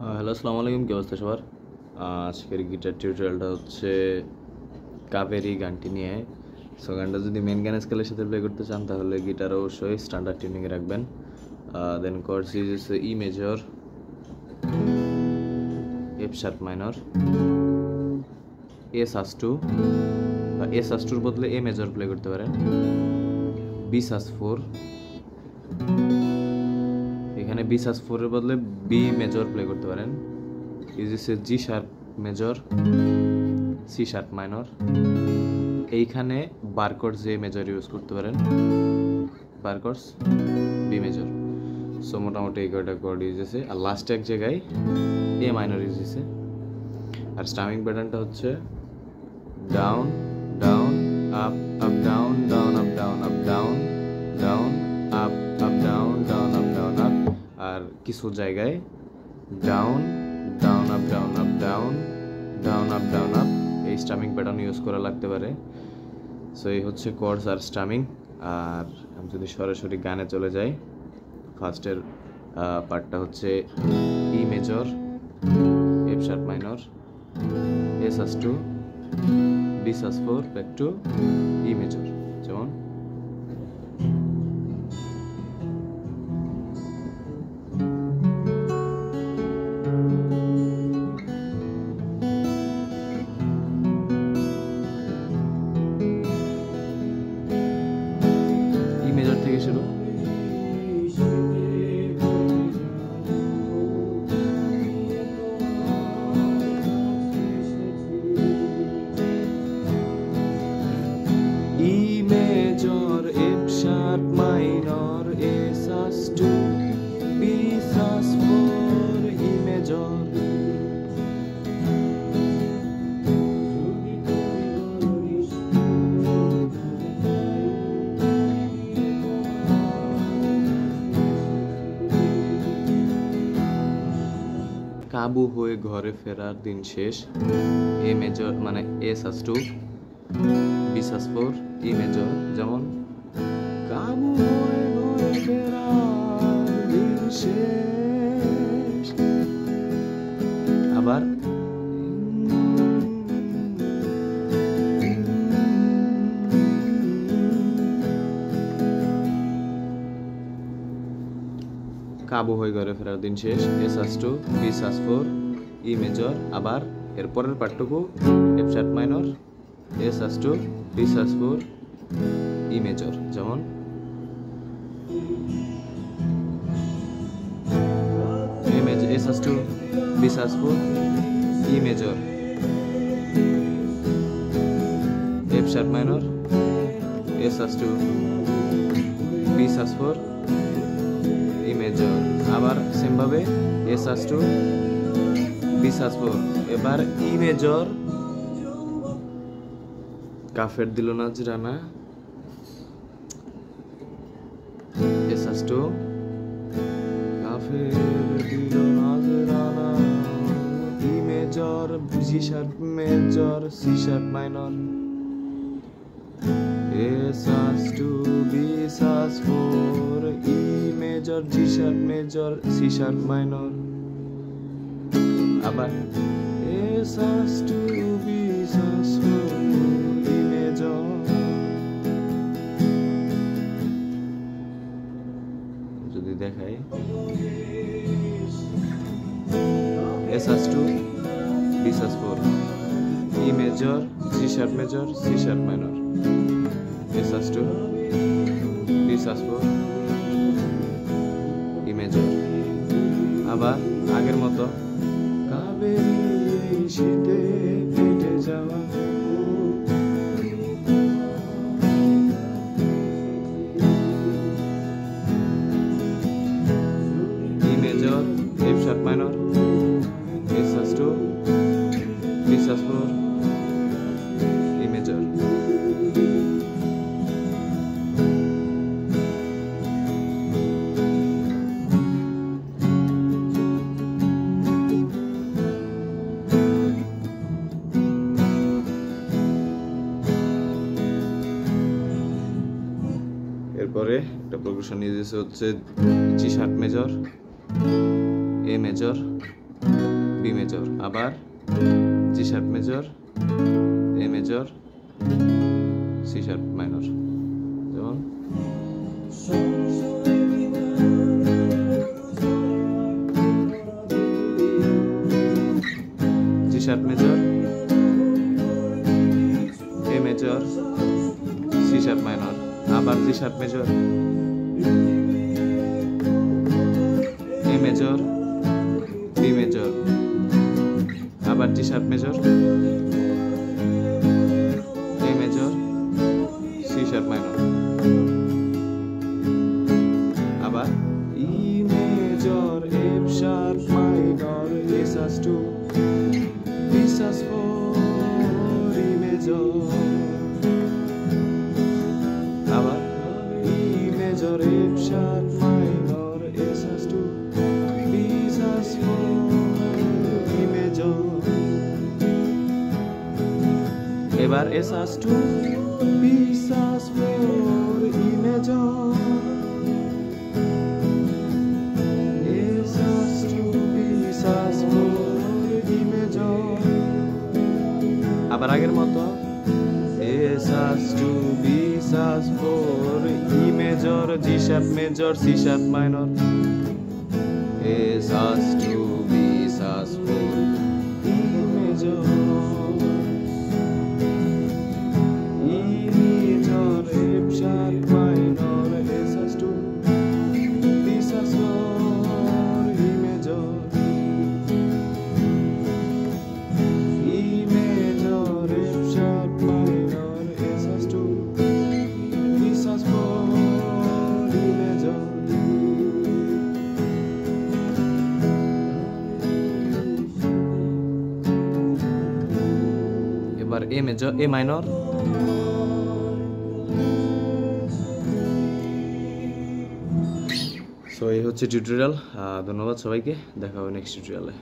Hello, আসসালামু আলাইকুম। কি অবস্থা সবার? আজকের গিটার টিউটোরিয়ালটা হচ্ছে কাবেরী গানটি নিয়ে। সো গানটা যদি মেন গান স্কেলের সাথে প্লে করতে চান তাহলে গিটার অবশ্যই স্ট্যান্ডার্ড টিউনিংয়ে রাখবেন। Then chords is E major, F sharp minor, A sus two বা এ সাস2-র বদলে এ মেজর প্লে করতে পারেন, বি সাস4, এখানে বি সাস4-এর বদলে বি মেজর প্লে করতে পারেন, ইউজিসে G sharp major, C sharp minor. এইখানে বারকর্ডস যে মেজর ইউজ করতে পারেন, বারকর্ডস বি মেজর। সো মোটামুটি এই কয়টা কর্ড ইউজ আছে, আর লাস্ট এক জায়গায় এ মাইনর ইউজ হয়েছে। আর স্টামিং প্যাটার্নটা হচ্ছে down down up up down down up down up down down up up down down up down up, আর কিছু জায়গায় down down up down up down down up down up. এই strumming pattern use করা লাগতে পারে। So এই হচ্ছে chords আর স্টামিং। আর আমি যদি সরাসরি গানে চলে যাই, ফার্স্টের পার্টটা হচ্ছে E major, F sharp minor, A sus two, B সাস4, ব্যাক টু ই মেজর। যেমন ই মেজর থেকে শুরু, E major, F sharp minor, A sus two, B সাস4, ই মেজর। কাবু হয়ে ঘরে ফেরার দিন শেষ, এ মেজর মানে এ সাস2, বি সাস4, ই মেজর। যেমন কাবু হয়ে ঘরে ফেরার দিন শেষ, আবার কাবু হয়ে ঘরে ফেরার দিন শেষ, এ সাস2, বি সাস4, ই মেজর। আবার এরপরের পার্টটুকু F sharp minor, A sus two, B সাস4, ই মেজর। যেমন এ সাস2, বি সাস4, E major, F sharp minor, A sus two, B সাস4, ই মেজর। আবার সেম ভাবে এ সাস2, বি সাস4, এবার ই মেজর। কাফের দিল নাজরানা, এ সাস2, কাফের দিল নাজরানা, ই major, G sharp major, C sharp minor, A sus two, B সাস4, ই মেজর, জি sharp major, C sharp minor. আবার এ সাস2, বি সাস4, ই মেজর। যদি দেখাই, এ সাস2, বি সাস4, E major, G sharp major, C sharp minor, A sus two, B সাস4, E major. আবার আগের মতো কাবেরী শীতে ফেটে যাওয়া, ই major, F sharp minor, A sus two, B সাস4, ই মেজর। এরপরে একটা প্রোগ্রেশন নিয়ে যেতে হচ্ছে G sharp major, A major, B major, আবার G sharp major, A major, C sharp minor. যেমন G sharp major, A major, C sharp minor, আবার G sharp major, A major, B major, আবার G sharp major, A major, C sharp minor, আবার E major, F sharp minor, A sus two, B সাস4, E major, আবার E major, F sharp minor, A sus two, B সাস4, E major. এবার এ sus two, B সাস4, E major, এ sus two, B সাস4, E major. আবার আগের মতো এ সাস2, বি সাস4, E major, G sharp major, C sharp minor, A sus two, B সাস4, E major, E major, F sharp minor, A sus two, B সাস4, E major, E major, F sharp minor, A sus two, B সাস4, E major. এবার a major, A minor, so এই হচ্ছে tutorial. ধন্যবাদ সবাইকে, দেখা হবে নেক্সট টিউটোরিয়ালে।